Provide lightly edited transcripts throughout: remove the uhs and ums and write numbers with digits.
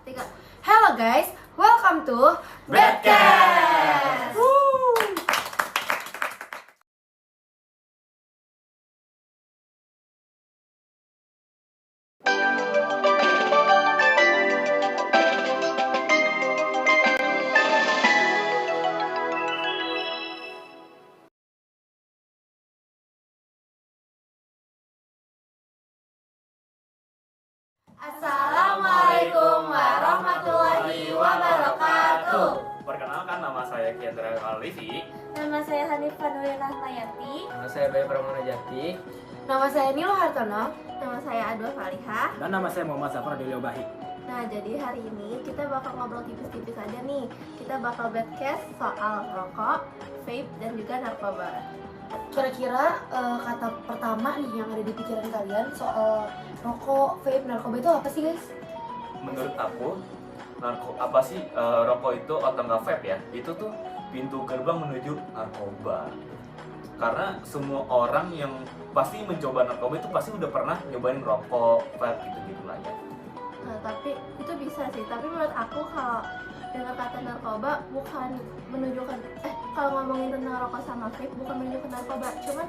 3. Hello guys, welcome to Bedcast. Assalamualaikum warahmatullahi wabarakatuh. Perkenalkan, nama saya Kendra Alifi. Nama saya Hanifah Nuril Rahmayati. Nama saya Bayu Pramana Jati. Nama saya Nilo Hartono. Nama saya Adwa Falihah. Dan nama saya Muhammad Zafar Delio Bahi. Nah, jadi hari ini kita bakal ngobrol tipis-tipis aja nih. Kita bakal broadcast soal rokok, vape, dan juga narkoba. Kira-kira kata pertama nih yang ada di pikiran kalian soal rokok, vape, narkoba itu apa sih guys? Menurut aku, rokok itu atau nggak vape ya, itu tuh pintu gerbang menuju narkoba. Karena semua orang yang pasti mencoba narkoba itu pasti udah pernah nyobain rokok, vape gitu-gitu lah ya. Nah, tapi itu bisa sih. Tapi menurut aku kalau dengan kata narkoba bukan menunjukkan kalau ngomongin tentang rokok sama vape bukan menunjukkan narkoba. Cuman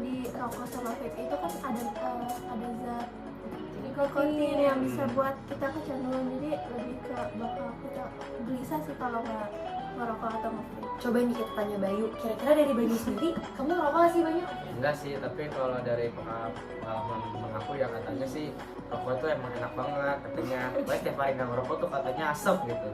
di rokok sama vape itu kan ada zat nikotin yang bisa buat kita kecanduan. Jadi lebih ke bakal kita gelisah sih kalau nggak ngerokok atau nge-vape. Coba nih kita tanya Bayu, kira-kira dari Bayu sendiri, kamu ngerokok gak sih Bayu? Enggak sih, tapi kalau dari pengalaman temen aku ya katanya sih rokok itu emang enak banget katanya. Baik tiap hari nggak ngerokok tuh katanya asap gitu.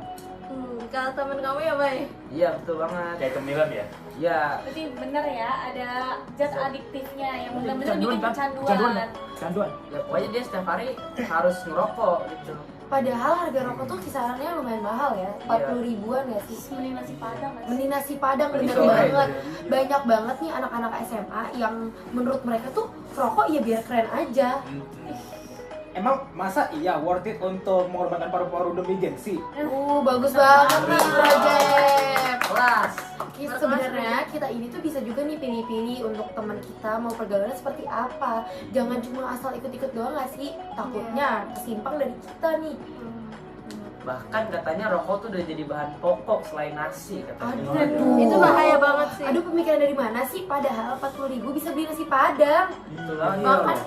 Kalau temen kamu ya, Bay? Iya betul banget. Kayak cemilan ya. Iya. Berarti bener ya, ada zat adiktifnya yang benar-benar bikin Kecanduan. kecanduan. Ya pokoknya dia setiap hari harus ngerokok gitu. Padahal harga rokok tuh kisarannya lumayan mahal ya, 40 ribuan ya sih. Mending nasi padang nggak sih? Mending nasi padang, bener Betul, banget. iya. Banyak banget nih anak-anak SMA yang menurut mereka tuh rokok ya biar keren aja. Emang masa iya worth it untuk mengorbankan paru-paru demi gengsi? Bagus banget nih Rajab. Kelas. Sebenarnya kita ini tuh bisa juga nih pilih-pilih untuk teman kita mau pergaulan seperti apa. Jangan cuma asal ikut-ikut doang gak sih? Takutnya kesimpang dari kita nih. Bahkan katanya rokok tuh udah jadi bahan pokok selain nasi katanya. Aduh. Itu bahaya banget sih. Aduh, pemikiran dari mana sih? Padahal 40 ribu bisa beli nasi padang. Betul banget. Makan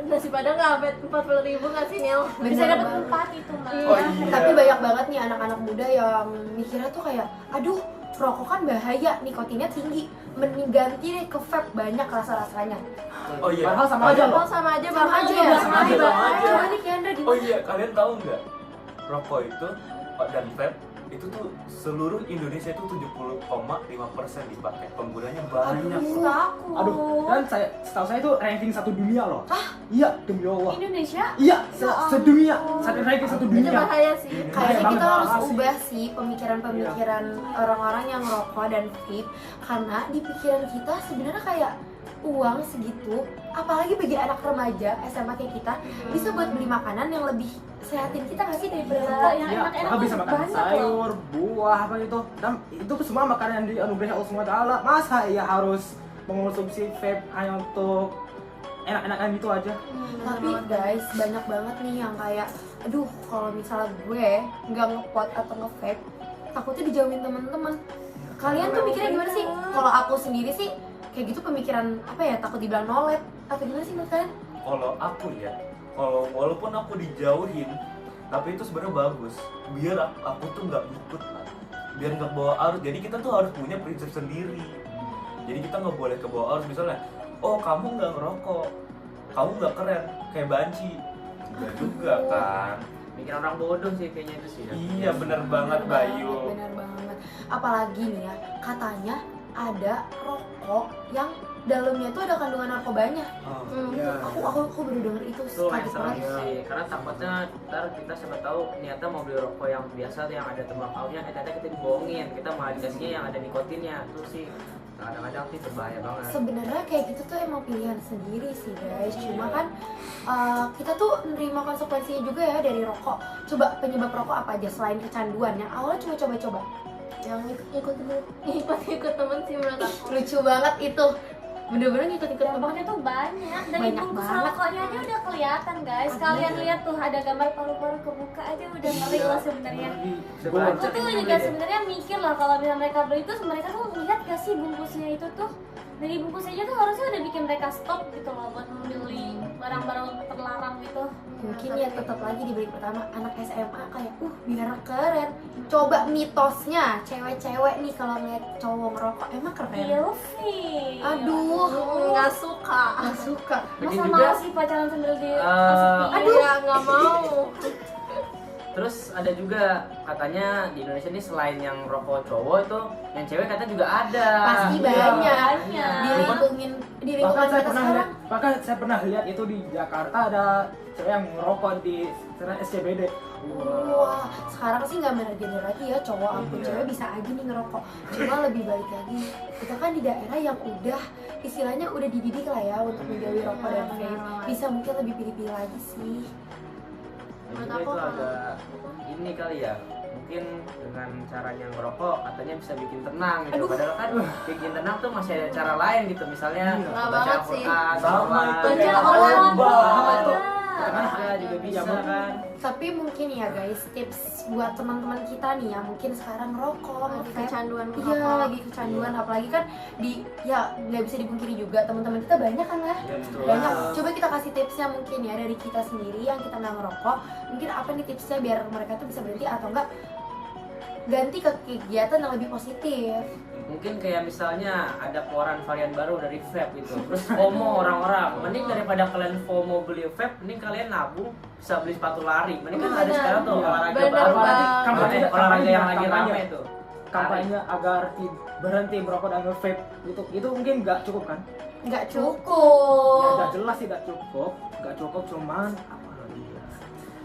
nasi padang nggak sampai 40.000 nggak sih, Nil? Bisa Bener dapat banget. 4 itu mah. Oh iya. Tapi banyak banget nih anak-anak muda yang mikirnya tuh kayak, aduh, rokok kan bahaya, nikotinnya tinggi. Mending ganti deh ke vape, banyak rasa-rasanya. Oh iya. Padahal sama aja loh. Oh, sama aja Sama bakal aja ya. ya, sama aja. Coba nih Kendra Oh gimana? iya, kalian tahu nggak? Rokok itu dan vape itu tuh seluruh Indonesia itu 70,5% dipakai. Penggunanya banyak. Aduh, dan setahu saya itu ranking 1 dunia loh. Iya, demi Allah. Indonesia? Iya, sedunia. Satu ranking 1 Itu dunia. bahaya sih. Kayaknya kita banget. harus Asli. ubah sih pemikiran-pemikiran orang-orang yang rokok dan vape. Karena di pikiran kita sebenarnya kayak uang segitu, apalagi bagi anak remaja SMA kayak kita, bisa buat beli makanan yang lebih sehatin kita nggak sih daripada rokok? Yang Iya, enak-enak kita bisa tuh makan banyak loh. sayur, buah, apa itu. Dan itu semua makanan yang dianugerahi Allah SWT. Masa iya harus mengonsumsi vape hanya untuk enak-enakan gitu aja? Tapi guys, banyak banget nih yang kayak, aduh kalau misalnya gue nggak ngepot atau nge-vape, takutnya dijauhin teman-teman. Kalian tuh mikirnya gimana sih? Kalau aku sendiri sih kayak gitu pemikiran apa ya, takut dibilang nolet atau gimana sih menurut kalian? Kalau aku ya, walaupun aku dijauhin, tapi itu sebenarnya bagus. Biar aku tuh nggak ikut lah, biar nggak bawa arus. Jadi kita tuh harus punya prinsip sendiri. Jadi kita nggak boleh ke bawah arus. Misalnya, oh kamu nggak ngerokok, kamu nggak keren, kayak banci. Enggak juga kan? Bikin orang bodoh sih kayaknya itu sih. Iya bener banget Bayu. Bener banget. Apalagi nih ya, katanya ada rokok yang dalamnya tuh ada kandungan narkobanya. Iya. Aku baru denger itu. Itu yang kaget serem banget. sih, karena takutnya ntar kita siapa tahu niatnya mau beli rokok yang biasa yang ada tembakaunya, ternyata kita dibohongin, kita malah dikasihnya yang ada nikotinnya. Itu sih kadang-kadang sih berbahaya banget. Sebenarnya kayak gitu tuh emang pilihan sendiri sih guys. Cuma kan kita tuh nerima konsekuensinya juga ya dari rokok. Coba penyebab rokok apa aja selain kecanduan? Yang awalnya cuma coba-coba. Yang ikut temen sih menurut aku. Lucu banget itu. bener-bener ngikut-ngikut temen. Dampaknya tuh banyak. Dari Banyak bungkus banget. rokoknya aja udah kelihatan guys. Kalian lihat tuh ada gambar paru-paru kebuka aja udah ngeri loh sebenarnya. Aku tuh juga sebenarnya mikir lah kalau misalnya mereka beli itu mereka tuh lihat gak sih bungkusnya itu tuh dari bungkus aja tuh harusnya udah bikin mereka stop gitu loh buat membeli barang-barang terlarang gitu. Mungkin ya tetap lagi di break pertama anak SMA kayak biar keren. Coba mitosnya cewek-cewek nih kalau ngeliat cowok ngerokok emang keren. Ilfil. Aduh, Nggak suka. nggak suka. Bikin Masa juga, mau sih pacaran sambil di Aduh. Iya, nggak mau. terus ada juga katanya di Indonesia ini selain yang rokok cowok itu yang cewek katanya juga ada. Pasti Iya. banyak. Banyak. Di Bahkan lingkungan saya kita pernah sekarang. lihat, bahkan saya pernah lihat itu di Jakarta ada cewek yang ngerokok di SCBD. Wah, sekarang sih nggak bener lagi ya cowok ataupun Iya. cewek bisa aja nih ngerokok. Cuma lebih baik lagi kita kan di daerah yang udah istilahnya udah dididik lah ya untuk menjauhi rokok dan vape. Bisa mungkin lebih pilih-pilih lagi sih. Dan Menurut juga aku itu kalau- agak ini kali ya, mungkin dengan caranya ngerokok katanya bisa bikin tenang gitu. Aduh. Padahal kan bikin tenang tuh masih ada cara lain gitu, misalnya Nggak baca banget sih. Al-Quran, Sama sholat. itu Baca kayak Allah. lomba. Kan ada juga bisa kan. Tapi mungkin ya guys, tips buat teman-teman kita nih yang mungkin sekarang ngerokok, Lagi nge-vape. kecanduan Iya, merokok. lagi kecanduan, apalagi kan di ya nggak bisa dipungkiri juga teman-teman kita banyak kan lah. Iya, betul. Banyak. Coba kita kasih tipsnya mungkin ya dari kita sendiri yang kita nggak ngerokok. Mungkin apa nih tipsnya biar mereka tuh bisa berhenti atau enggak ganti ke kegiatan yang lebih positif. Mungkin kayak misalnya ada keluaran varian baru dari vape gitu. Terus FOMO orang-orang. Mending daripada kalian FOMO beli vape, mending kalian nabung bisa beli sepatu lari. Mending kan ada Bener. sekarang tuh Iya. olahraga Bener baru. banget. Olahraga yang lagi Kampanye. rame tuh. Kampanye agar berhenti merokok dan nge-vape itu mungkin nggak cukup kan? Nggak Ya, cukup. nggak jelas sih nggak cukup cuman apa lagi ya?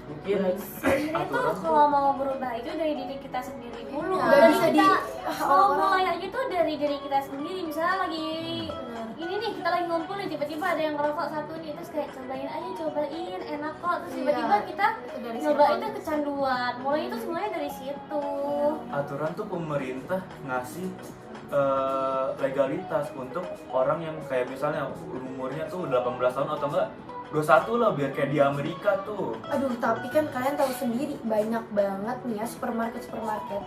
Mungkin Sebenarnya tuh kalau mau berubah itu dari diri kita sendiri dulu. Nggak Dan bisa kita mau orang-orang. mulai aja tuh dari diri kita sendiri. Misalnya lagi ini nih kita lagi ngumpul nih tiba-tiba ada yang ngerokok satu nih terus kayak cobain enak kok terus tiba-tiba Iya. kita Itu dari nyoba circle. itu kecanduan. Mulai itu semuanya dari situ. Aturan tuh pemerintah ngasih legalitas untuk orang yang kayak misalnya umurnya tuh 18 tahun atau enggak 21 lah biar kayak di Amerika tuh. Aduh, tapi kan kalian tahu sendiri banyak banget nih ya supermarket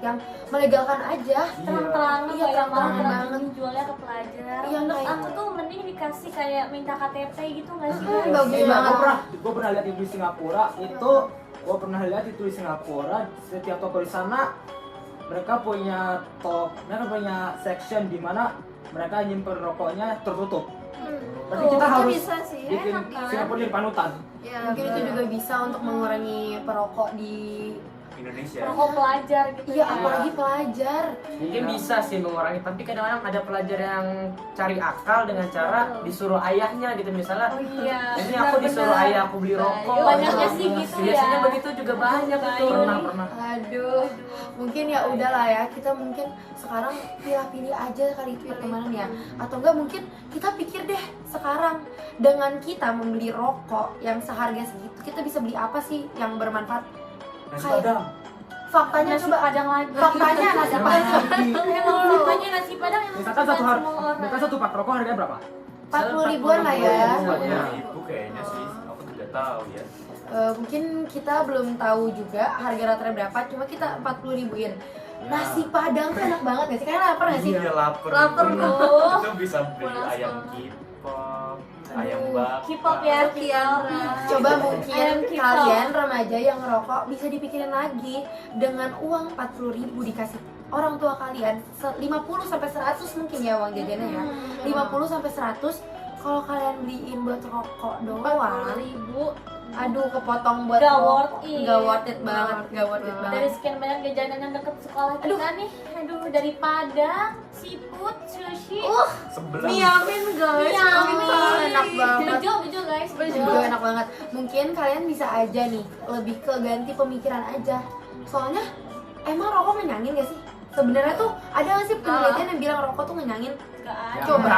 yang melegalkan aja. Terang-terangan Iya, kayak terang-terangan malah banget. jualnya ke pelajar. Iya, Menurut kayak- aku tuh mending dikasih kayak minta KTP gitu nggak sih? Hmm, guys? bagus banget. Gue pernah lihat itu di Singapura di Singapura setiap toko di sana mereka punya section di mana mereka nyimpen rokoknya tertutup. Berarti kita Itu harus bisa sih. bikin enak kan? Singapura jadi panutan. Ya, Mungkin itu juga bisa untuk mengurangi perokok di Indonesia. Rokok pelajar gitu. iya, apalagi pelajar. mungkin bisa sih mengurangi, tapi kadang-kadang ada pelajar yang cari akal dengan cara disuruh ayahnya gitu, misalnya Oh iya. ini aku disuruh benar-benar. ayah aku beli rokok. Banyaknya sih gitu ya. Biasanya begitu juga banyak itu. Pernah. Aduh, mungkin ya udahlah ya, kita mungkin sekarang pilih-pilih aja kali itu pertemanan ya. Atau enggak mungkin kita pikir deh sekarang dengan kita membeli rokok yang seharga segitu, kita bisa beli apa sih yang bermanfaat? Nasi Kayak- Padang. Faktanya Nasi coba Padang lagi. faktanya nasi padang Emang faktanya nasi Padang emang Misalkan kesukaan semua orang. satu pak rokok harganya berapa? 40 ribuan lah ya. 40.000 kayaknya sih. Aku tidak tahu ya. Mungkin kita belum tahu juga harga rata berapa, cuma kita 40 ribuin. Nasi padang tuh enak banget gak sih? Kalian lapar gak sih? Iya lapar. Lapar Itu- dong. Itu bisa beli Panas ayam banget. kipop, ayam Aduh, bakar. K-pop ya, K-pop. Coba mungkin Ayam kipop. kalian remaja yang ngerokok bisa dipikirin lagi dengan uang 40 ribu dikasih orang tua kalian 50 sampai 100 mungkin ya uang jajannya ya. 50 sampai 100 kalau kalian beliin buat rokok doang. 40.000 Aduh, kepotong buat Gak rokok. worth it. Gak worth it banget, gak worth it dari banget. sekian banyak jajanan yang deket sekolah kita nih. Aduh, dari Padang, seafood, sushi, Sebelah. Miamin guys. Miamin. Enak banget. bejo guys, bejo. Itu enak banget. Mungkin kalian bisa aja nih lebih ke ganti pemikiran aja. Soalnya emang rokok ngenyangin gak sih? Sebenarnya tuh ada gak sih penelitian yang bilang rokok tuh ngenyangin? Gak ada. Coba.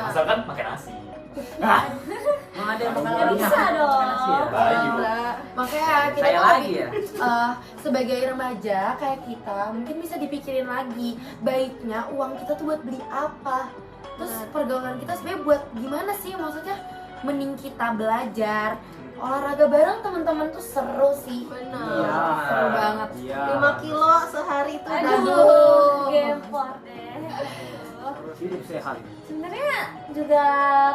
Misalkan pakai nasi. Emang ada yang Nggak mengalami bisa dong. Bayu. Makanya kita Saya tuh lagi lebih- ya. Sebagai remaja kayak kita mungkin bisa dipikirin lagi baiknya uang kita tuh buat beli apa. Terus pergaulan kita sebenarnya buat gimana sih, maksudnya mending kita belajar olahraga bareng teman-teman tuh seru sih. Benar. Seru banget. Iya. 5 kilo sehari itu udah Aduh, gempor deh. Terus hidup sehat. Sebenarnya juga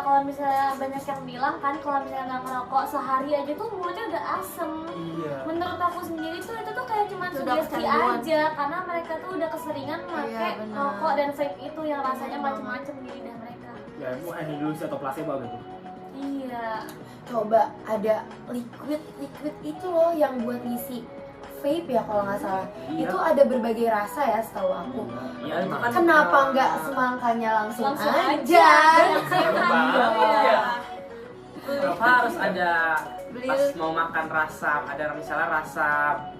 kalau misalnya banyak yang bilang kan kalau misalnya nggak ngerokok sehari aja tuh mulutnya udah asem. Iya. Menurut aku sendiri tuh itu tuh kayak cuma Udah sugesti kecanduan. aja karena mereka tuh udah keseringan pakai benar. rokok dan vape itu yang rasanya macam-macam di lidah mereka. Ya mau ilusi atau placebo gitu. Iya. Coba ada liquid itu loh yang buat ngisi vape ya kalau nggak salah. Iya. Itu ada berbagai rasa ya setahu aku. Iya itu kan Kenapa nggak semangkanya langsung, Langsung aja? Yang sehat gitu ya. Iya. Kenapa harus ada Beli- pas mau makan rasa, ada misalnya rasa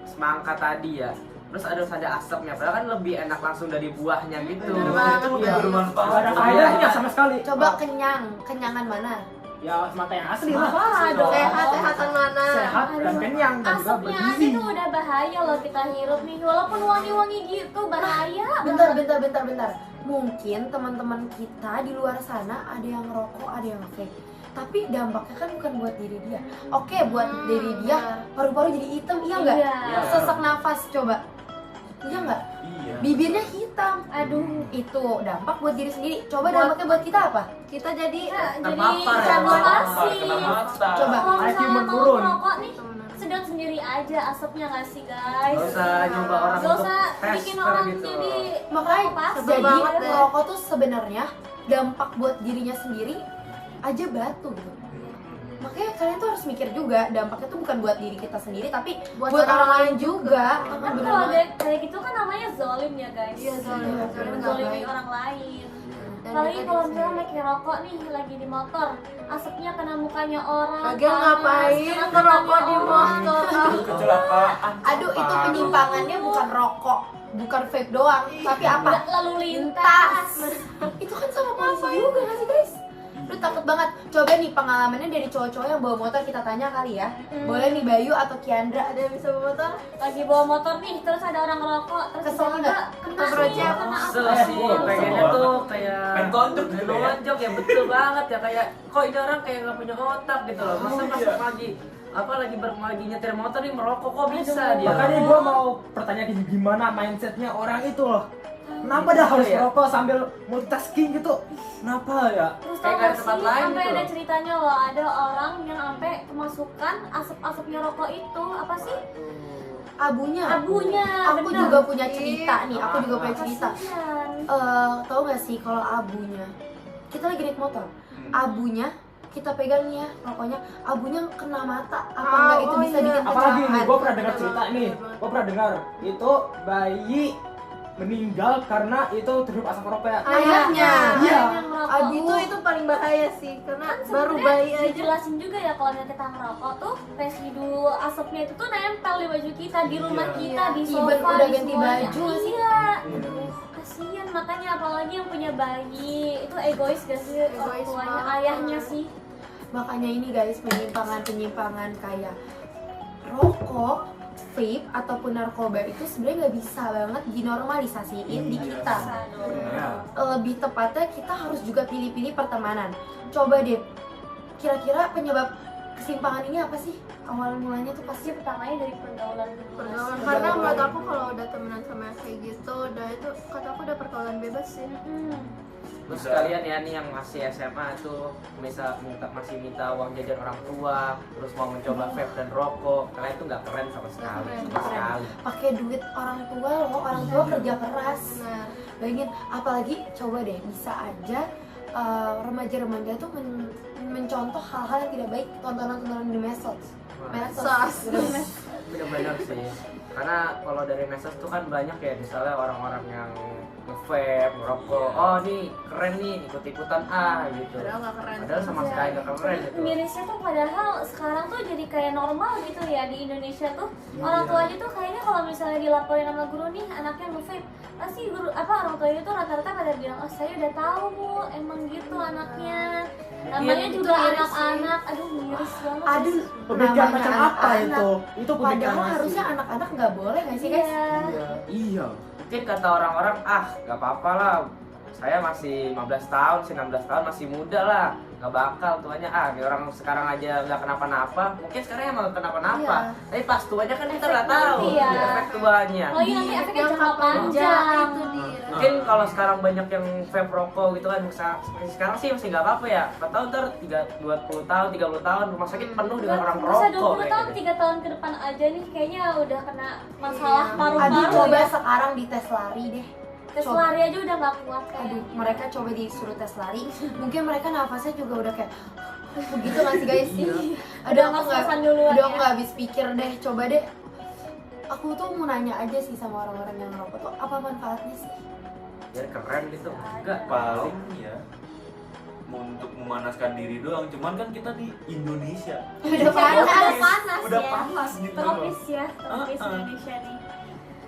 semangka tadi ya, terus harus ada asapnya, padahal kan lebih enak langsung dari buahnya gitu. Bener banget. Itu lebih Iya. bermanfaat. Gak ada faedahnya sama sekali. Coba kenyangan mana? Ya semangka yang asli lah. Aduh. Sehat-sehatan mana? Sehat dan kenyang dan juga Asapnya aja bergizi. tuh udah bahaya loh kita hirup nih, walaupun wangi-wangi gitu bahaya. Bentar. Mungkin teman-teman kita di luar sana ada yang ngerokok, ada yang vape. Tapi dampaknya kan bukan buat diri dia. Oke, buat diri dia paru-paru jadi hitam, iya nggak? Iya. Sesak nafas coba. Iya nggak? Iya. Bibirnya hitam. Aduh. Itu dampak buat diri sendiri. Coba dampaknya buat kita apa? Kita jadi Jadi Terpapar ya, evaluasi. kena mata. Coba. Kalau IQ misalnya mau menurun. merokok nih, sedot sendiri aja asapnya nggak sih guys? Gak usah nyoba orang Gak untuk usah tes bikin orang gitu. jadi Makanya Pasti. jadi banget deh. ngerokok tuh sebenarnya dampak buat dirinya sendiri aja batu gitu. Makanya kalian tuh harus mikir juga dampaknya tuh bukan buat diri kita sendiri tapi buat orang lain juga. kan Bener kalau banget. kayak gitu kan namanya zolim ya guys. Iya, zolim. Zolim nggak Zolimin baik. orang lain. Dan Apalagi juga kalau diri misalnya sendiri. lagi rokok nih lagi di motor, asapnya kena mukanya orang. Lagian panas, ngapain kena ngerokok di mukanya orang. motor? Kecelakaan. Aduh, itu penyimpangannya bukan rokok, bukan vape doang, tapi apa? Udah lalu lintas. Itu kan sama polisi juga nggak sih guys? Lu takut banget. Coba nih pengalamannya dari cowok-cowok yang bawa motor kita tanya kali ya. Boleh nih Bayu atau Kiandra. Ada yang bisa bawa motor? Lagi bawa motor nih, terus ada orang ngerokok, terus Kesel tiba-tiba nggak? kena Keprojek. kena Kesel apa? sih, Kesel pengennya banget. tuh kayak Pengen tonjok gitu ya. nonjok ya, betul banget ya, kayak kok ini orang kayak nggak punya otak gitu loh. Masa pas iya. lagi nyetir motor nih merokok kok bisa dia? Makanya gue mau pertanyaan gimana mindsetnya orang itu loh. Kenapa dah harus Iya. rokok sambil multitasking gitu? Kenapa ya? Terus Kayak tau nggak gak ada tempat sih, lain sampai gitu ada loh. ceritanya loh, ada orang yang sampai kemasukan asap-asapnya rokok itu, apa sih? Abunya. Abunya, Aku bener. juga punya cerita nih, aku juga punya cerita. Kasian. Tahu nggak sih kalau abunya? Kita lagi naik motor. Abunya kita pegang nih ya rokoknya, abunya kena mata. Apa enggak itu oh bisa iya. bikin Apalagi nih, kecelakaan? gue pernah dengar cerita nih. Gue pernah dengar itu bayi meninggal karena itu terhirup asap rokok ya. Ayahnya. Iya. Yang ngerokok. Itu paling bahaya sih karena Kan baru sebenarnya bayi aja. dijelasin juga ya kalau misalnya kita ngerokok tuh residu asapnya itu tuh nempel di baju kita, di rumah Iya. kita, di Even sofa, udah di ganti semuanya. baju nggak sih? Iya. Iya. Kasian, makanya apalagi yang punya bayi itu egois gak sih orang Egois tuanya, banget. ayahnya sih. Makanya ini guys, penyimpangan kayak rokok, vape ataupun narkoba itu sebenarnya nggak bisa banget dinormalisasiin di kita. Iya. Lebih tepatnya kita harus juga pilih-pilih pertemanan. Coba deh, kira-kira penyebab kesimpangan ini apa sih? Awal mulanya tuh pasti Pertamanya dari pergaulan dulu. Pergaulan. Karena menurut aku kalau udah temenan sama yang kayak gitu, udah itu kata aku udah pergaulan bebas sih. Terus kalian ya nih yang masih SMA tuh masih minta uang jajan orang tua, terus mau mencoba vape dan rokok, kalian tuh nggak keren sama sekali, Nggak sama keren. sekali. pakai duit orang tua loh, orang tua kerja keras. Benar. Bayangin, apalagi coba deh bisa aja remaja-remaja tuh mencontoh hal-hal yang tidak baik, tontonan-tontonan di medsos. Sos. Bener-bener sih, karena kalau dari medsos tuh kan banyak ya, misalnya orang-orang yang nge-vape, ngerokok, oh nih keren nih, ikut-ikutan gitu. Padahal nggak keren. Padahal sama sekali nggak keren gitu. Mirisnya tuh padahal sekarang tuh jadi kayak normal gitu ya di Indonesia tuh. Orang tuanya tuh kayaknya kalau misalnya dilaporin sama guru nih anaknya nge-vape, pasti guru apa orang tuanya tuh rata-rata pada bilang, oh saya udah tahu Bu, emang gitu anaknya. Namanya Iya, juga itu miris anak-anak, aduh miris banget. Aduh, Pemikiran namanya macam apa anak-anak. itu? Itu pemikiran Padahal masih. harusnya anak-anak nggak boleh nggak sih guys? Iya. Iya. Mungkin kata orang-orang, ah nggak apa-apa lah, saya masih 15 tahun, 16 tahun masih muda lah, nggak bakal tuanya ini orang sekarang aja nggak kenapa-napa, mungkin sekarang emang kenapa-napa, tapi pas tuanya kan kita nggak tahu Iya. efek tuanya. Oh iya nanti efeknya jangka Jangka panjang. itu dia. Mungkin kalau sekarang banyak yang vape rokok gitu kan, sekarang sih masih nggak apa-apa ya. Nggak tahu ntar 20 tahun, 30 tahun rumah sakit penuh dengan orang Masa perokok 20 kayak tahun, gitu. 3 tahun ke depan aja nih kayaknya udah kena masalah Iya. paru-paru Aduh coba ya. sekarang dites lari deh. Tes coba. lari aja udah gak kuat kan. Aduh, mereka coba disuruh tes lari, mungkin mereka nafasnya juga udah kayak begitu nggak sih guys? Udah ngos-ngosan duluan udah ya. aku nggak habis pikir deh, coba deh. Aku tuh mau nanya aja sih sama orang-orang yang ngerokok tuh apa manfaatnya sih? Biar keren gitu. Enggak, Paling ya untuk memanaskan diri doang, cuman kan kita di Indonesia. Udah Udah panas. panas Udah ya. panas gitu loh. Tropis ya, tropis Uh-uh. Indonesia nih.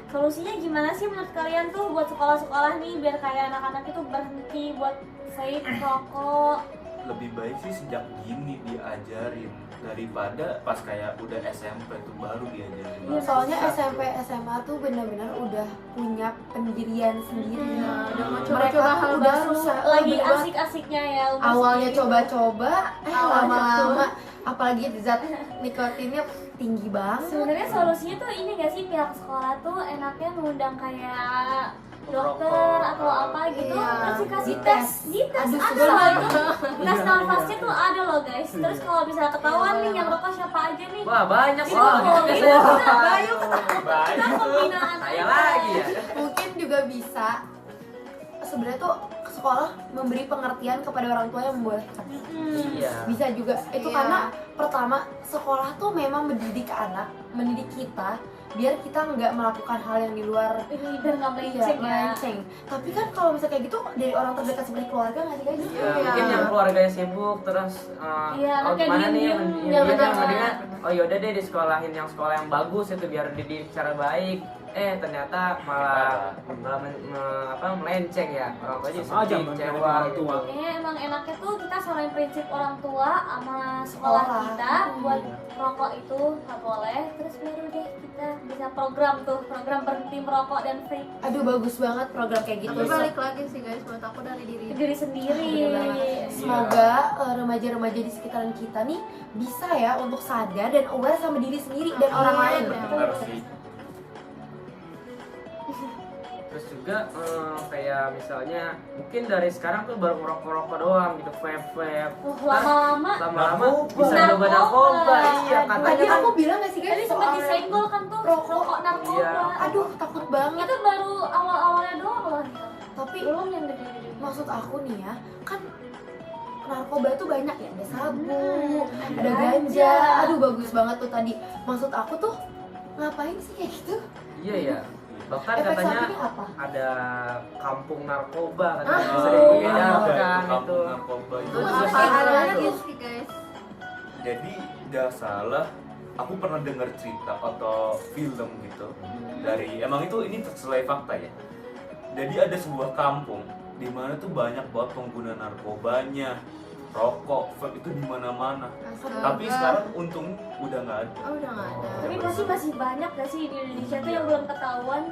Solusinya gimana sih menurut kalian tuh buat sekolah-sekolah nih biar kayak anak-anak itu berhenti buat vape, rokok? Lebih baik sih sejak dini diajarin daripada pas kayak udah SMP tuh baru diajarin. Iya, soalnya SMP SMA tuh benar-benar udah punya pendirian sendiri. Udah mau Mereka coba-coba hal tuh udah baru. susah. Lagi bener banget. asik-asiknya ya umur Awalnya segini. coba-coba, Awalnya lama-lama apalagi zat nikotinnya tinggi banget. Sebenarnya solusinya tuh ini gak sih pihak sekolah tuh enaknya mengundang kayak dokter atau apa gitu, Iya. terus dikasih Dites. dites Aduh, ada susah. loh itu tes nafasnya tuh ada loh guys. Terus kalau bisa ketahuan nih yang rokok siapa aja nih, Wah, banyak itu loh. kalau Gitu. bisa bayu kita Banyak. pembinaan Saya aja. lagi ya. Mungkin juga bisa sebenarnya tuh sekolah memberi pengertian kepada orang tua yang membolehkan. Iya. Bisa juga itu Iya. karena pertama sekolah tuh memang mendidik anak, mendidik kita biar kita nggak melakukan hal yang di luar Ini biar nggak melenceng ya. melenceng. Tapi kan kalau misalnya kayak gitu dari orang terdekat seperti keluarga nggak sih guys? Ya, Iya. mungkin yang keluarganya sibuk terus Iya, oh anaknya gimana nih diem-diem, yang jangan dia jangan. mendingan oh yaudah deh di sekolahin yang sekolah yang bagus itu biar dididik secara baik, ternyata malah melenceng ya, orang tua jadi Sama aja sedih, menurut kecewa orang gitu. tua. Kayaknya emang enaknya tuh kita selain prinsip orang tua sama sekolah Sekolah. kita buat rokok itu nggak boleh. Terus baru deh kita bisa program berhenti merokok dan vape Aduh bagus banget program kayak gitu. Tapi balik lagi sih guys, buat aku dari diri ke diri sendiri. Bener banget. Semoga remaja-remaja di sekitaran kita nih bisa ya untuk sadar dan aware sama diri sendiri dan orang lain. Benar sih. Terus juga kayak misalnya mungkin dari sekarang tuh baru ngerokok-rokok doang gitu, vape. Lama-lama Lama-lama Narkoba. bisa nyoba narkoba. Iya, Tadi katanya kan aku bilang gak sih tadi guys sempat soal disenggol kan tuh rokok. rokok narkoba. Iya. aduh takut banget. Itu baru awal-awalnya doang loh. Tapi Belum yang gede-gede. maksud aku nih ya, kan narkoba tuh banyak ya, ada sabu, ada ganja. ganja. Aduh bagus banget tuh tadi. Maksud aku tuh ngapain sih kayak gitu? iya ya. Bahkan Efek katanya sampingnya apa? ada kampung narkoba katanya Ah, bisa oh, dibedakan kampung itu. narkoba itu itu. Apa apa adanya lagi tuh? sih guys? Jadi gak salah, aku pernah dengar cerita atau film gitu dari emang ini sesuai fakta ya. Jadi ada sebuah kampung di mana tuh banyak banget pengguna narkobanya, rokok, vape itu di mana-mana. Tapi sekarang untung udah nggak ada. Oh, udah nggak ada. Tapi pasti masih banyak gak sih di Indonesia tuh Iya. yang belum ketahuan.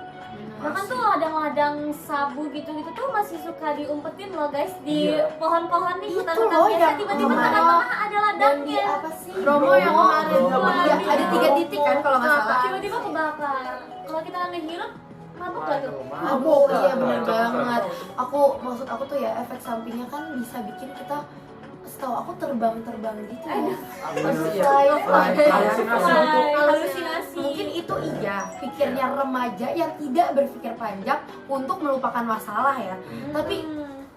Bahkan tuh ladang-ladang sabu gitu-gitu tuh masih suka diumpetin loh guys di Iya. pohon-pohon nih, Itu hutan-hutan loh biasa yang tiba-tiba kemarin. tengah-tengah ada Dan di ladangnya. apa sih? Bromo yang kemarin. Iya, ada 3 titik kan kalau nggak salah. Tiba-tiba kebakar. Kalau kita ngehirup, mabuk gak tuh? Mabuk, iya bener Mabuk. banget. Maksud aku tuh ya efek sampingnya kan bisa bikin kita, setahu aku terbang-terbang gitu ya. Apa sih ya? Fly. Halusinasi itu. Halusinasi. Mungkin itu iya pikirnya remaja yang tidak berpikir panjang untuk melupakan masalah ya. Tapi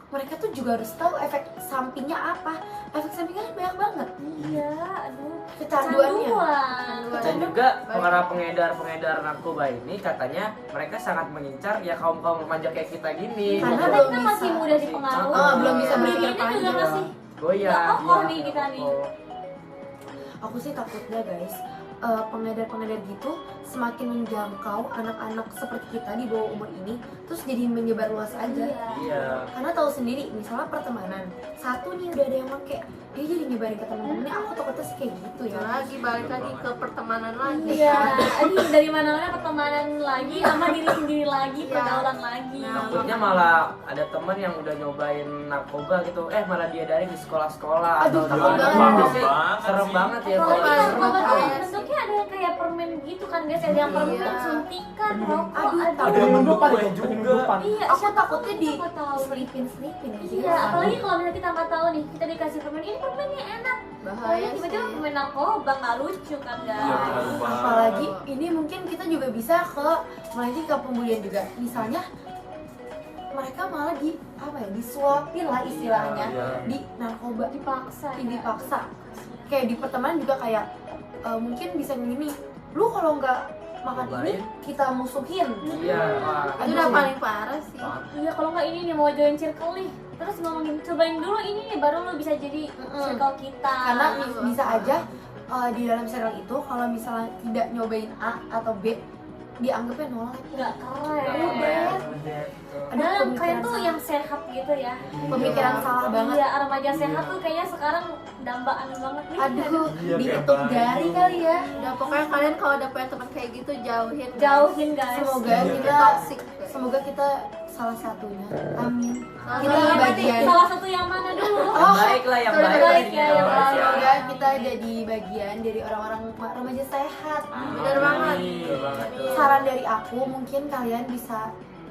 mereka tuh juga harus tahu efek sampingnya apa. Efek sampingnya kan banyak banget. Iya, aduh. Kecanduannya. Kecanduan. Dan juga para pengedar narkoba ini katanya mereka sangat mengincar ya kaum remaja kayak kita gini. Karena Karena belum kita bisa. masih mudah dipengaruhi. Belum bisa berpikir Dirinya juga panjang. masih Goyah. Nggak kokoh Iya, nih kita nih. kokoh. Aku sih takutnya guys, pengedar-pengedar gitu semakin menjangkau anak-anak seperti kita di bawah umur ini, terus jadi menyebar luas aja. Iya. Karena tahu sendiri, misalnya pertemanan satu nih udah ada yang make, dia jadi nyebarin ke temen-temennya. Aku takutnya sih kayak gitu ya. lagi balik lagi ke pertemanan lagi. Iya, aduh dari mana-mana pertemanan lagi sama diri sendiri lagi, Iya. pergaulan lagi. Takutnya malah ada teman yang udah nyobain narkoba gitu, malah diadain di sekolah-sekolah Aduh, atau di takut mana banget. sih. Serem banget ya Kalau kalau narkoba tuh Kayak bentuknya ada yang kayak permen gitu kan guys, ada yang permen Iya. suntikan, rokok, Aduh, aduh. Ada yang penyelundupan juga. itu, penyelundupan. Iya, Aku siapa takutnya di siapa tahu nih. selipin ya sih. Iya, apalagi kalau misalnya kita nggak tahu nih, kita dikasih permen ini permennya enak, Bahaya tiba-tiba sih. permen narkoba, nggak lucu kan Iya, guys? benar banget. Apalagi ini mungkin kita juga bisa melanjut ke pembulian juga. Misalnya mereka malah disuapin lah istilahnya Iya. di narkoba, Dipaksa. ya. dipaksa. Kayak di pertemanan juga kayak mungkin bisa gini, lu kalau nggak makan ini Cobain. kita musuhin. Iya, wah. Itu udah paling parah sih. Iya, kalau nggak ini nih mau join circle nih, terus ngomongin cobain dulu ini nih, baru lu bisa jadi circle kita. Karena bisa aja di dalam circle itu kalau misalnya tidak nyobain A atau B dianggapnya nolak. nggak keren. Udah. Ada Dan kalian pemikiran tuh salah. yang sehat gitu ya. Pemikiran salah banget. Iya, remaja sehat tuh kayaknya sekarang dambaan banget nih. Aduh, Iya, dihitung kayak jari Bayu. kali ya. Udah pokoknya kalian kalau ada punya teman kayak gitu jauhin. guys. Jauhin guys. Semoga Iya, kita toxic. semoga kita salah satunya. Amin. Salah Kita satu bagian. Salah satu yang mana dulu? Yang baik lah, yang Yang baik. baik pastinya, ya, yang yang baik baik. ya. Semoga kita jadi bagian dari orang-orang remaja sehat. Bener banget. Bener banget tuh. Saran dari aku mungkin kalian bisa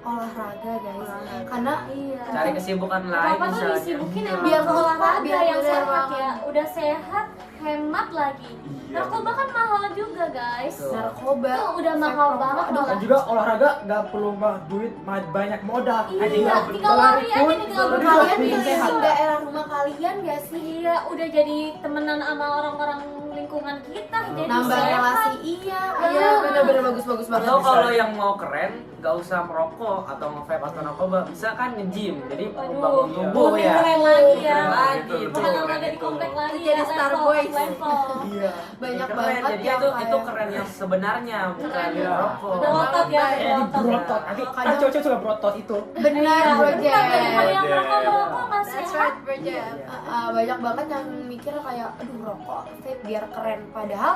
olahraga guys. Karena Iya. Cari kesibukan lain Apa tuh misalnya. disibukin yang Biar ke lupa, olahraga biar yang bener sehat banget. ya. Udah sehat, hemat lagi. Iya. Narkoba kan mahal juga guys. Betul. narkoba Itu udah mahal banget Aduh, malah. Dan juga olahraga nggak perlu duit banyak modal. Iya, tinggal lari aja nih, tinggal Lari berlari. kalian bikin sehat. keliling daerah rumah kalian gak sih? Iya, udah jadi temenan sama orang-orang lingkungan kita, jadi Nambah sehat. relasi, iya Iya. bener-bener bagus banget. Atau kalau yang mau keren, nggak usah merokok atau nge-vape atau narkoba, bisa kan nge-gym. Jadi Waduh, membangun tubuh lebih ya. keren lagi ya. Keren lagi Betul, itu. Bukan keren olahraga di itu. komplek lagi Itu ya, jadi Star level, Boys. level. Iya. banyak Keren, banget jadi yang itu kayak- keren yang sebenarnya, bukan Iya. merokok. Berotot ya, Ini berotot. berotot. Nanti kan cowok-cowok suka berotot itu. benar Iya, project. bukan daripada yang Project. merokok nggak That's sehat. right, Bridget. Banyak banget yang mikir kayak aduh rokok vape biar keren, padahal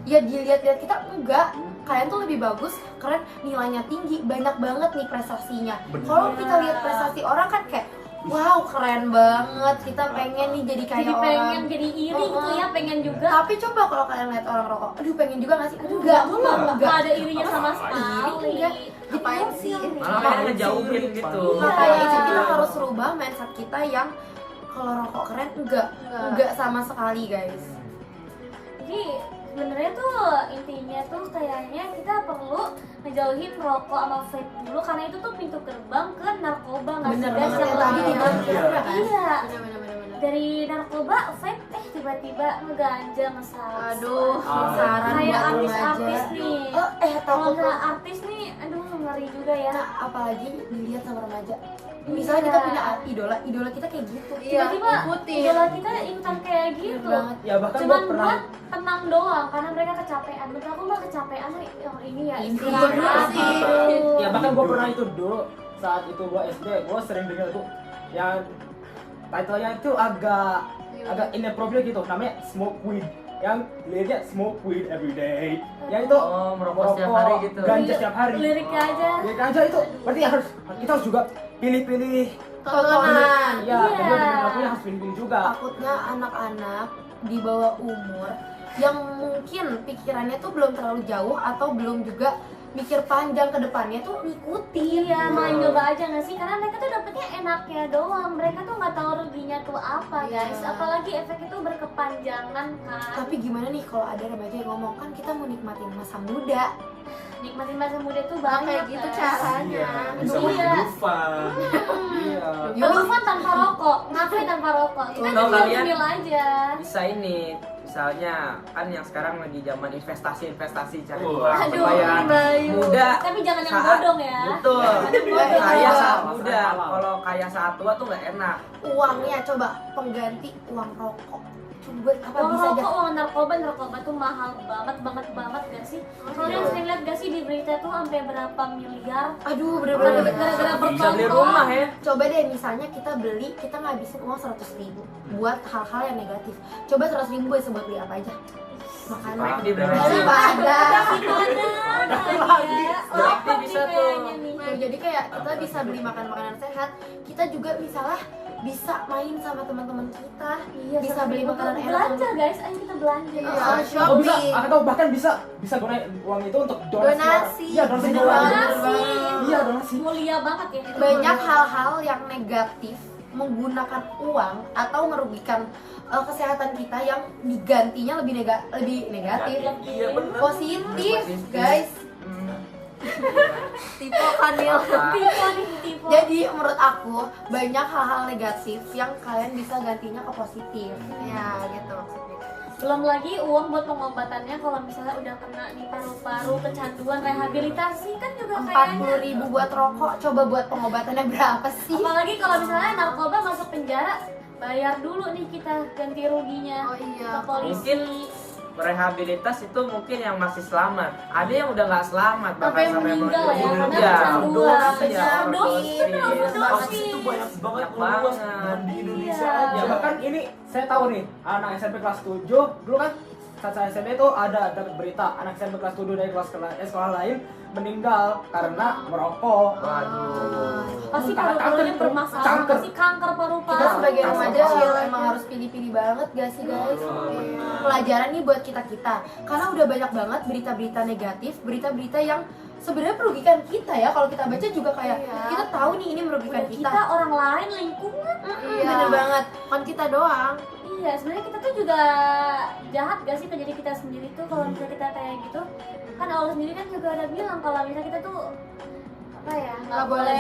ya dilihat-lihat kita enggak. Kalian tuh lebih bagus, keren, nilainya tinggi, banyak banget nih prestasinya. Bener. Kalau kita lihat prestasi orang kan kayak wow keren banget, kita pengen nih jadi kayak Jadi pengen orang. jadi iri gitu ya, pengen juga. Tapi coba kalau kalian lihat orang rokok, aduh pengen juga nggak sih? Aduh, Enggak, nggak ada irinya sama sekali. Enggak. Ngapain sih? Malah pengen ngejauhin gitu. Makanya itu kita Iya. harus rubah mindset kita yang kalau rokok keren enggak sama sekali guys. Jadi sebenarnya tuh intinya tuh kayaknya kita perlu ngejauhin rokok sama vape dulu, karena itu tuh pintu gerbang ke narkoba nggak sih Bener guys? banget Yang yang tadi lain. dibilang Iya. Kira kan? Iya, Bener-bener. dari narkoba vape tiba-tiba ngeganja ngesalah. Aduh. Saran Kayak buat artis-artis remaja. nih. Kalau Kalau takut misalnya artis nih, aduh ngeri juga ya. nah, apalagi dilihat sama remaja. Misalnya kita punya idola kita kayak gitu. Iya, Tiba-tiba ikutin. idola kita ikutan kayak gitu. Bener banget. Ya bahkan Cuman gua pernah buat tenang doang, karena mereka kecapean. Menurut aku mah kecapean yang ini ya Ini istirahat. sih. Aduh. ya bahkan gue pernah itu dulu saat itu gue SD gue sering dengar tuh yang titlenya itu agak inappropriate gitu, namanya smoke weed, yang liriknya smoke weed every day, yang itu Oh, merokok setiap hari gitu. ganja setiap hari. Liriknya aja. Lirik aja itu berarti kita harus juga pilih-pilih. Tontonan. Ya, Iya. juga dengan lagunya harus pilih-pilih juga. Takutnya anak-anak di bawah umur yang mungkin pikirannya tuh belum terlalu jauh atau belum juga mikir panjang ke depannya tuh ngikutin. Iya, main coba aja nggak sih? Karena mereka tuh dapetnya enaknya doang. Mereka tuh nggak tahu ruginya tuh apa, guys. Iya. Apalagi efek itu berkepanjangan kan. Tapi gimana nih kalau ada remaja yang ngomong kan kita mau nikmatin masa muda. Nikmatin masa muda tuh Nah, banyak kayak gitu guys. caranya. Iya, bisa Iya. hidup fun. Iya. Kehidupan tanpa rokok, ngapain tanpa rokok? Kita Kalau tinggal kalian- nyemil aja. Bisa ini, misalnya kan yang sekarang lagi zaman investasi cari Oh, uang Aduh, supaya Bayu. muda. Tapi jangan yang saat- bodong ya. Betul. Jangan yang bodong. Kaya saat Masalah muda. halal. Kalau kaya saat tua tuh nggak enak. Uangnya coba pengganti uang rokok. Cuma buat apa Uang bisa aja. rokok, uang narkoba tuh mahal banget gak sih? Kalian sering lihat gak sih di berita tuh sampai berapa miliar? Aduh, bener-bener Gara-gara Bisa beli bertongkol. rumah ya. Coba deh misalnya kita beli, kita ngabisin uang 100.000 buat hal-hal yang negatif. Coba 100.000 bisa buat beli apa aja? Makanan. Nah, di berapa? Ada. Berarti bisa tuh. Nah, jadi kayak kita bisa beli makanan sehat. Kita juga misalnya bisa main sama teman-teman kita, bisa beli makanan enak. Belanja guys, ayo kita belanja. Iya, atau bisa shopping. atau bahkan bisa gunain uang itu untuk Donasi. Iya, donasi Bener doang. banget. Iya, donasi. Mulia banget ya. Banyak hal-hal yang negatif menggunakan uang atau merugikan kesehatan kita yang digantinya lebih negatif, Iya bener. positif, guys. Tipe kanil. Tipe. Jadi menurut aku banyak hal-hal negatif yang kalian bisa gantinya ke positif. Ya gitu maksudnya. Belum lagi uang buat pengobatannya kalau misalnya udah kena nih paru-paru, kecanduan, rehabilitasi kan juga kayaknya. 40.000 buat rokok, coba buat pengobatannya berapa sih? Apalagi kalau misalnya narkoba masuk penjara, bayar dulu nih kita ganti ruginya Oh iya. ke polisi. Mungkin rehabilitas itu mungkin yang masih selamat. Ada yang udah nggak selamat Sampai meninggal ya, karena Iya, kecanduan. iya, Overdosis, Kasus itu banyak banget luas banget. di Indonesia Iya. aja. Ya bahkan ini saya tahu nih, anak SMP kelas 7 dulu kan saat saya SMP itu ada dapat berita anak SMP kelas 7 dari sekolah lain meninggal karena merokok. Waduh. Pasti Kanker paru-parunya itu, bermasalah, kanker. pasti kanker paru-paru. Kita sebagai Parah. remaja emang harus pilih-pilih banget gak sih guys? Pelajaran nih buat kita-kita. Karena udah banyak banget berita-berita negatif, berita-berita yang sebenarnya merugikan kita ya. Kalau kita baca juga kayak Iya. kita tahu nih ini merugikan Udah kita. kita orang lain, lingkungan. Iya. Bener banget. Kan kita doang. Iya, sebenarnya kita tuh juga jahat gak sih ke diri kita sendiri tuh kalau misalnya kita kayak gitu. Kan Allah sendiri kan juga ada bilang kalau misalnya kita tuh apa ya, nggak boleh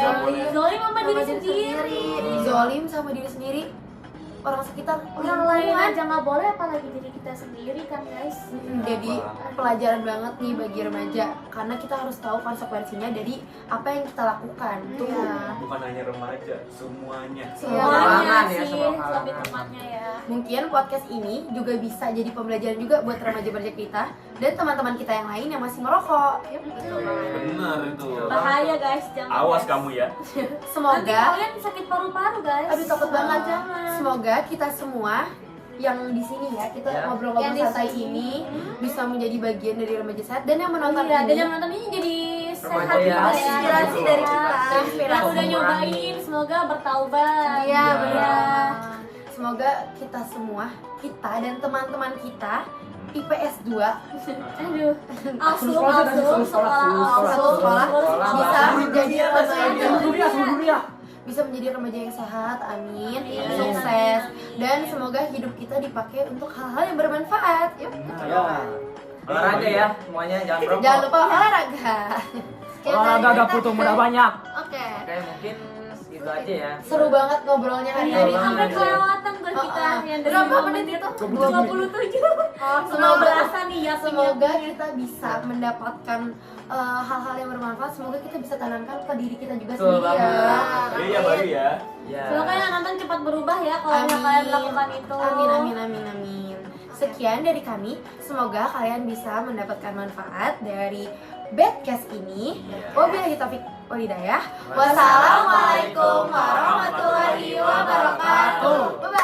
zolim sama diri sendiri. Zolim sama diri sendiri, orang sekitar, Orang lain lingkungan. aja nggak boleh, apalagi diri kita sendiri kan guys. Jadi pelajaran banget nih bagi remaja, karena kita harus tahu konsekuensinya dari apa yang kita lakukan. Tuh. Bukan hanya remaja, semuanya. Semuanya kalangan ya, sih, semua kalangan. lebih tepatnya ya. Mungkin podcast ini juga bisa jadi pembelajaran juga buat remaja-remaja kita dan teman-teman kita yang lain yang masih merokok. Bener itu. Bahaya guys, jangan. Awas guys. kamu ya. Nanti Semoga, kalian sakit paru-paru guys. aduh takut banget. Jangan. Semoga kita semua yang di sini ya, kita Ya. ngobrol-ngobrol Yang di santai sini. ini bisa menjadi bagian dari remaja sehat dan yang menonton Iya, dan ini yang menonton ini jadi sehat Remaja juga yang ya. inspirasi dari kita. Yang udah nyobain, semoga bertaubat. Iya, Iya. benar. Semoga kita semua, kita dan teman-teman kita IPS 2 Aduh, Alsum, sekolah, Alsum, sekolah, sekolah, bisa Sekolah. menjadi remaja, Seluruh dunia. bisa menjadi remaja yang sehat, amin, Amin. sukses, dan semoga hidup kita dipakai untuk hal-hal yang bermanfaat. Yuk. Ya. Olahraga ya, semuanya jangan merokok. Jangan lupa olahraga. Olahraga dapur tuh mudah banyak. Oke. Oke, mungkin itu aja ya. Seru banget ngobrolnya hari Iya, ini. sampai kelewatan guys kita yang dari Berapa 5 menit itu? 27. Oh, Semoga semoga berasa nih ya semoga kita bisa mendapatkan hal-hal yang bermanfaat. Semoga kita bisa tanamkan ke diri kita juga Betul sendiri ya. banget. Iya baru ya. Ya. Semoga yang nonton cepat berubah ya kalau Amin. kalian melakukan itu. Amin, amin, amin, amin. Sekian dari kami. Semoga kalian bisa mendapatkan manfaat dari Bedcast ini. Wabillahi taufiq wal hidayah. Wassalamualaikum warahmatullahi wabarakatuh. Bye.